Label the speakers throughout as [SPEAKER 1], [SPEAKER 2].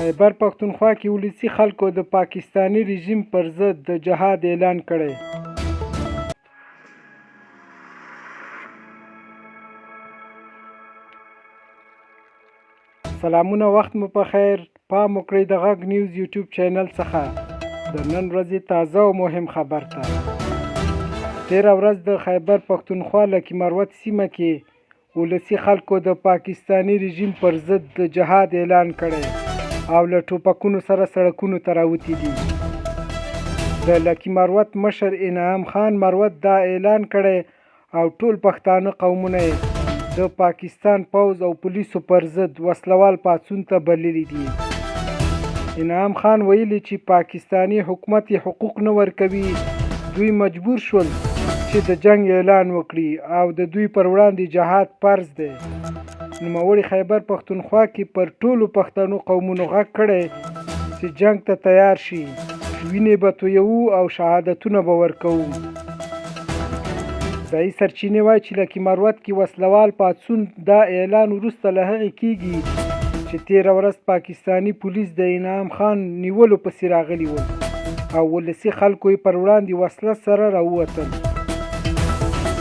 [SPEAKER 1] خیبر پښتونخوا کې ولسي خلکو د پاکستاني رژیم پر ضد د جهاد اعلان کړی. سلامونه، وخت مو په خیر. پام وکړئ د غږ نیوز یوټیوب چینل څخه د نن ورځې تازه او مهم خبر ته. تېره ورځ د خیبر پښتونخوا لکي مروت سیمه کې ولسي خلکو د پاکستاني رژیم پر ضد د جهاد اعلان کړی او له ټوپکونو سره سړکونو ته راوتي دي. د لکي مروت مشر انعام خان مروت دا اعلان کړی او ټول پښتانه قومونه د پاکستان پوځ او پولیسو پر ضد وسلوال پاڅون ته بللي دي. انعام خان ویلي چې پاکستاني حکومت یې حقوق نه ورکوي، دوی مجبور شول چې د جنگ اعلان وکړي او د دوی پر وړاندې جهاد فرض دی. نوموړي خیبر پښتونخوا کې پر ټولو پښتنو قومونو غږ کړی چې جنگ ته تیار شي، وینې به تویوو او شهادتونه به ورکوو. ځایي سرچینې وایي چې لکي مروت کې وسلوال پاڅون دا اعلان وروسته له هغې کېږي چې تېره ورځ پاکستاني پولیس د انعام خان نیولو پسې راغلي ول او ولسي خلکو یې پر وړاندې وسله سره راووتل.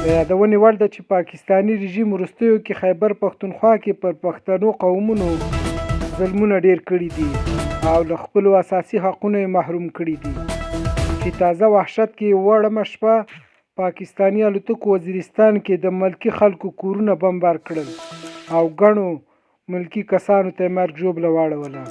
[SPEAKER 1] د یادونې وړ ده چې پاکستاني رژیم وروستیو کې خیبر پښتونخوا کې پر پښتنو قومونو ظلمونه ډېر کړي دي او له خپلو اساسي حقونو یې محروم کړي دي. چې تازه وحشت کې وړمه شپه پاکستاني الوتکو وزیرستان کې د ملکي خلکو کورونه بمبار کړل او ګڼو ملکي کسانو ته یې مرګ ژوبله واړوله.